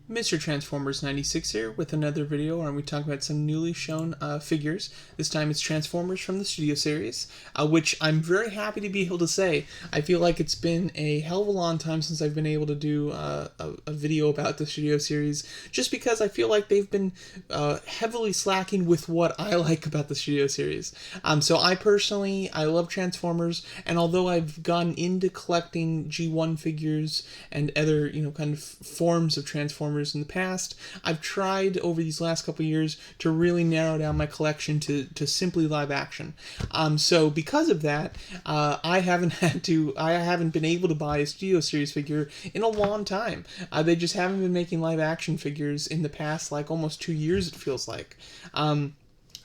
Mr. Transformers 96 here with another video where we talk about some newly shown figures. This time it's Transformers from the Studio Series, which I'm very happy to be able to say. I feel like it's been a hell of a long time since I've been able to do a video about the Studio Series, just because I feel like they've been heavily slacking with what I like about the Studio Series. So I love Transformers, and although I've gone into collecting G1 figures and other, kind of forms of Transformers in the past, I've tried over these last couple of years to really narrow down my collection to simply live action. So because of that, I haven't been able to buy a Studio Series figure in a long time. They just haven't been making live action figures in the past, like almost 2 years, it feels like.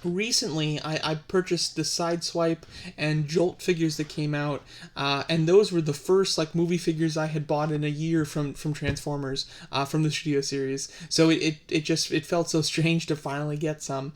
Recently, I purchased the Sideswipe and Jolt figures that came out, and those were the first movie figures I had bought in a year from Transformers, from the Studio Series. So it felt so strange to finally get some.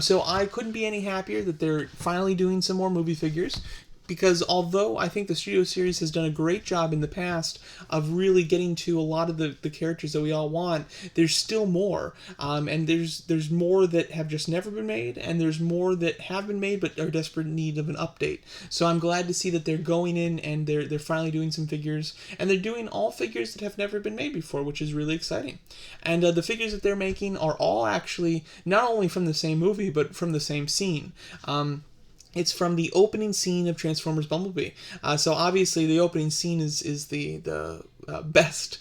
So I couldn't be any happier that they're finally doing some more movie figures, because although I think the Studio Series has done a great job in the past of really getting to a lot of the characters that we all want, there's still more. And there's more that have just never been made, and there's more that have been made but are desperate in need of an update. So I'm glad to see that they're going in and they're finally doing some figures, and they're doing all figures that have never been made before, which is really exciting. And the figures that they're making are all actually not only from the same movie, but from the same scene. It's from the opening scene of Transformers Bumblebee. So obviously the opening scene is the best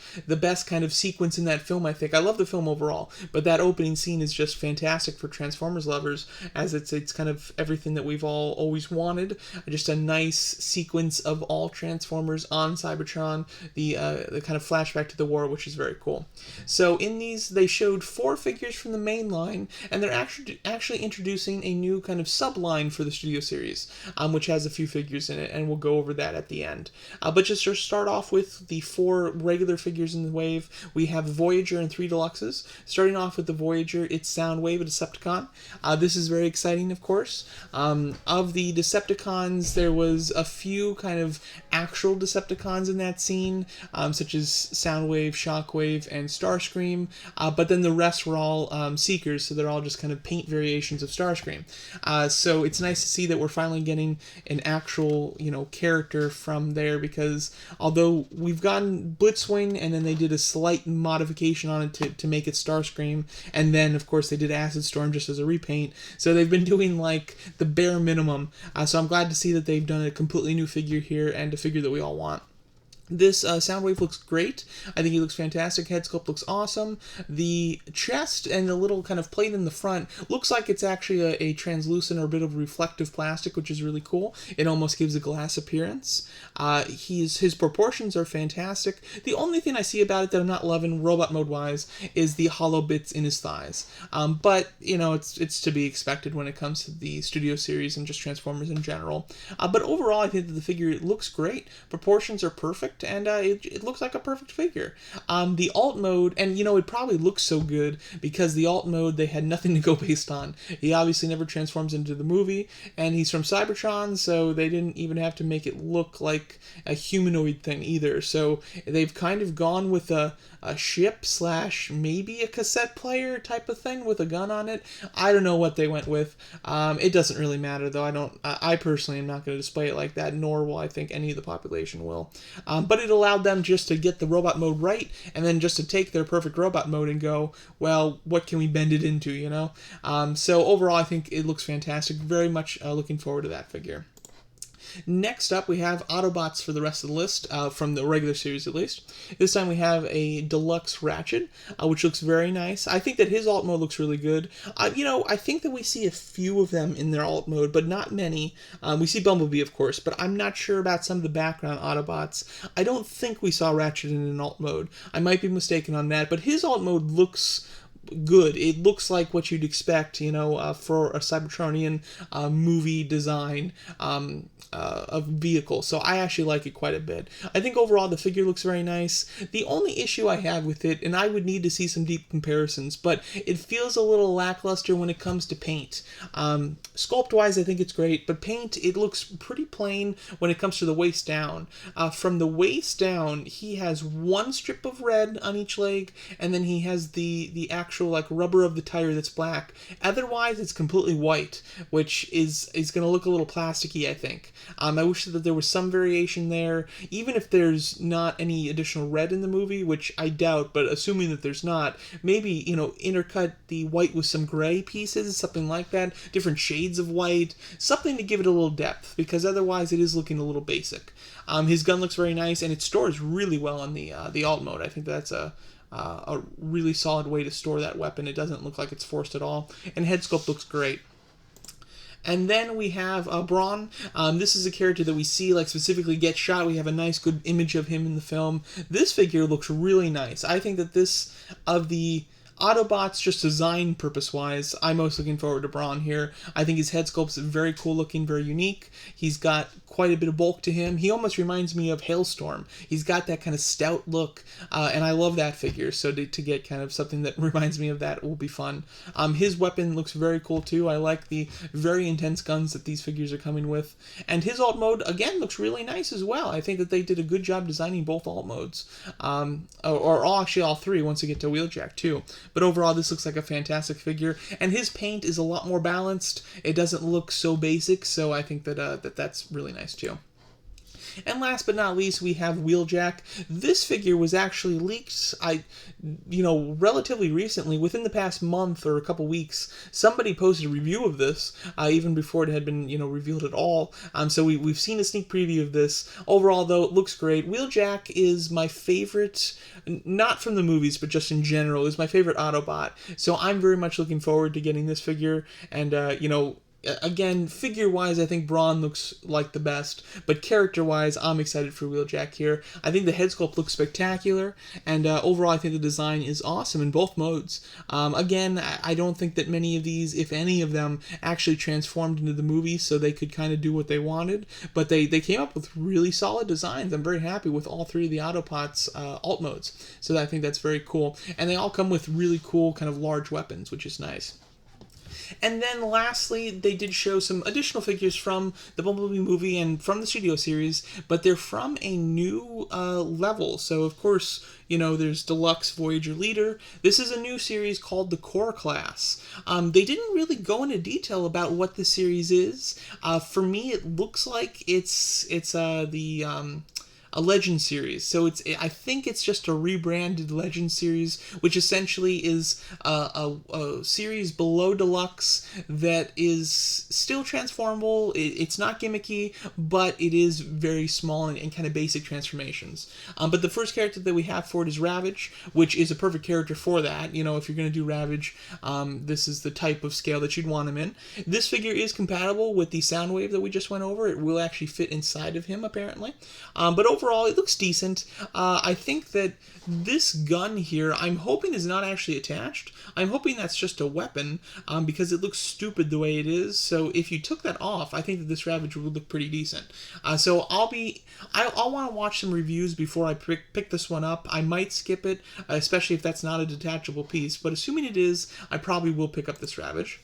kind of sequence in that film, I think. I love the film overall, but that opening scene is just fantastic for Transformers lovers, as it's kind of everything that we've all always wanted. Just a nice sequence of all Transformers on Cybertron, the kind of flashback to the war, which is very cool. So in these, they showed 4 figures from the main line, and they're actually introducing a new kind of subline for the Studio Series, which has a few figures in it, and we'll go over that at the end. But just to start off with the 4 regular figures in the wave, we have Voyager and 3 Deluxes. Starting off with the Voyager, it's Soundwave, a Decepticon. This is very exciting, of course. Of the Decepticons, there was a few kind of actual Decepticons in that scene, such as Soundwave, Shockwave, and Starscream, but then the rest were all Seekers, so they're all just kind of paint variations of Starscream. So it's nice to see that we're finally getting an actual, character from there, because although we've gotten Blitzwing, and then they did a slight modification on it to make it Starscream, and then of course they did Acid Storm just as a repaint, so they've been doing the bare minimum. So I'm glad to see that they've done a completely new figure here, and a figure that we all want. This Soundwave looks great. I think he looks fantastic. Head sculpt looks awesome. The chest and the little kind of plate in the front looks like it's actually a translucent or a bit of reflective plastic, which is really cool. It almost gives a glass appearance. His proportions are fantastic. The only thing I see about it that I'm not loving robot mode wise is the hollow bits in his thighs. But it's to be expected when it comes to the Studio Series and just Transformers in general. But overall, I think that the figure looks great. Proportions are perfect, and it looks like a perfect figure. The alt mode, and it probably looks so good because the alt mode, they had nothing to go based on. He obviously never transforms into the movie, and he's from Cybertron, so they didn't even have to make it look like a humanoid thing either. So they've kind of gone with a ship / maybe a cassette player type of thing with a gun on it. I don't know what they went with. It doesn't really matter, though. I personally am not going to display it like that, nor will I think any of the population will. But it allowed them just to get the robot mode right, and then just to take their perfect robot mode and go, well, what can we bend it into, So overall, I think it looks fantastic. Very much looking forward to that figure. Next up, we have Autobots for the rest of the list, from the regular series at least. This time we have a Deluxe Ratchet, which looks very nice. I think that his alt mode looks really good. I think that we see a few of them in their alt mode, but not many. We see Bumblebee, of course, but I'm not sure about some of the background Autobots. I don't think we saw Ratchet in an alt mode. I might be mistaken on that, but his alt mode looks good. It looks like what you'd expect, you know, for a Cybertronian movie design of vehicle. So I actually like it quite a bit. I think overall the figure looks very nice. The only issue I have with it, and I would need to see some deep comparisons, but it feels a little lackluster when it comes to paint. Sculpt-wise, I think it's great, but paint, it looks pretty plain when it comes to the waist down. From the waist down, he has one strip of red on each leg, and then he has the actual like rubber of the tire that's black. Otherwise, it's completely white, which is going to look a little plasticky, I think. I wish that there was some variation there, even if there's not any additional red in the movie, which I doubt, but assuming that there's not, maybe, you know, intercut the white with some gray pieces, something like that, different shades of white, something to give it a little depth, because otherwise it is looking a little basic. His gun looks very nice, and it stores really well on the alt mode. I think that's a really solid way to store that weapon. It doesn't look like it's forced at all, and head sculpt looks great. And then we have Brawn. This is a character that we see like specifically get shot. We have a nice good image of him in the film. This figure looks really nice. I think that this, of the Autobots, just design purpose-wise, I'm most looking forward to Brawn here. I think his head sculpt's very cool looking, very unique. He's got quite a bit of bulk to him. He almost reminds me of Hailstorm. He's got that kind of stout look, and I love that figure, so to get kind of something that reminds me of that will be fun. His weapon looks very cool too. I like the very intense guns that these figures are coming with. And his alt mode, again, looks really nice as well. I think that they did a good job designing both alt modes. Actually all three once you get to Wheeljack too. But overall, this looks like a fantastic figure, and his paint is a lot more balanced. It doesn't look so basic, so I think that that's really nice too. And last but not least, we have Wheeljack. This figure was actually leaked, relatively recently, within the past month or a couple weeks. Somebody posted a review of this, even before it had been, revealed at all. So we've seen a sneak preview of this. Overall, though, it looks great. Wheeljack is my favorite, not from the movies, but just in general, is my favorite Autobot. So I'm very much looking forward to getting this figure, and, again, figure-wise, I think Brawn looks like the best, but character-wise, I'm excited for Wheeljack here. I think the head sculpt looks spectacular, and overall, I think the design is awesome in both modes. Again, I don't think that many of these, if any of them, actually transformed into the movie, so they could kind of do what they wanted, but they came up with really solid designs. I'm very happy with all three of the Autobots alt modes, so I think that's very cool. And they all come with really cool kind of large weapons, which is nice. And then lastly, they did show some additional figures from the Bumblebee movie and from the studio series, but they're from a new level. So, of course, there's Deluxe Voyager Leader. This is a new series called the Core Class. They didn't really go into detail about what the series is. For me, it looks like it's a Legend series. So I think it's just a rebranded Legend series, which essentially is a series below Deluxe that is still transformable. It's not gimmicky, but it is very small and kind of basic transformations. But the first character that we have for it is Ravage, which is a perfect character for that. If you're going to do Ravage, this is the type of scale that you'd want him in. This figure is compatible with the Soundwave that we just went over. It will actually fit inside of him, apparently. But overall, it looks decent. I think that this gun here, I'm hoping is not actually attached. I'm hoping that's just a weapon, because it looks stupid the way it is. So if you took that off, I think that this Ravage would look pretty decent. So I'll want to watch some reviews before I pick this one up. I might skip it, especially if that's not a detachable piece. But assuming it is, I probably will pick up this Ravage.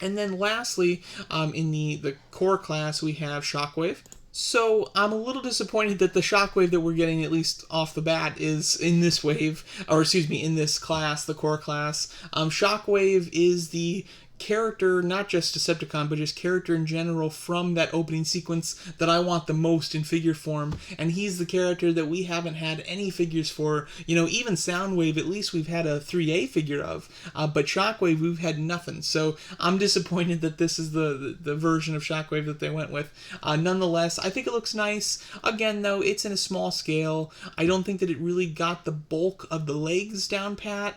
And then lastly, in the core class, we have Shockwave. So I'm a little disappointed that the Shockwave that we're getting, at least off the bat, is in this in this class, the core class. Shockwave is the character, not just Decepticon, but just character in general from that opening sequence that I want the most in figure form, and he's the character that we haven't had any figures for. Even Soundwave, at least we've had a 3A figure of, but Shockwave, we've had nothing, so I'm disappointed that this is the version of Shockwave that they went with. Nonetheless, I think it looks nice. Again, though, it's in a small scale. I don't think that it really got the bulk of the legs down pat.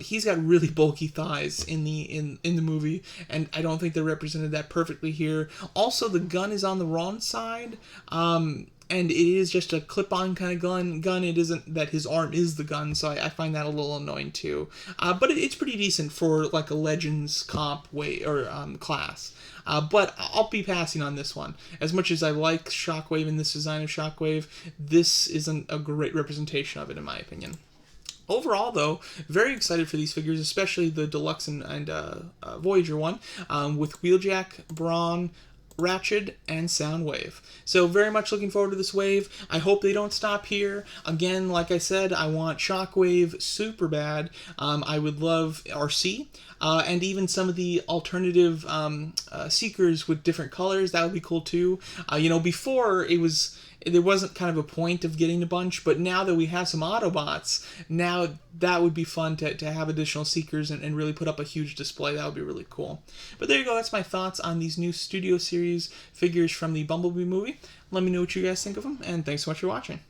He's got really bulky thighs in the movie, and I don't think they represented that perfectly here. Also, the gun is on the wrong side. and it is just a clip-on kind of gun. It isn't that his arm is the gun, so I find that a little annoying too. But it's pretty decent for like a Legends comp way or class. But I'll be passing on this one. As much as I like Shockwave and this design of Shockwave, this isn't a great representation of it in my opinion. Overall, though, very excited for these figures, especially the Deluxe and Voyager one, with Wheeljack, Brawn, Ratchet, and Soundwave. So very much looking forward to this wave. I hope they don't stop here. Again, like I said, I want Shockwave super bad. I would love RC, and even some of the alternative Seekers with different colors. That would be cool too. Before there wasn't kind of a point of getting a bunch, but now that we have some Autobots, now that would be fun to have additional Seekers and really put up a huge display. That would be really cool. But there you go. That's my thoughts on these new Studio Series figures from the Bumblebee movie. Let me know what you guys think of them, and thanks so much for watching.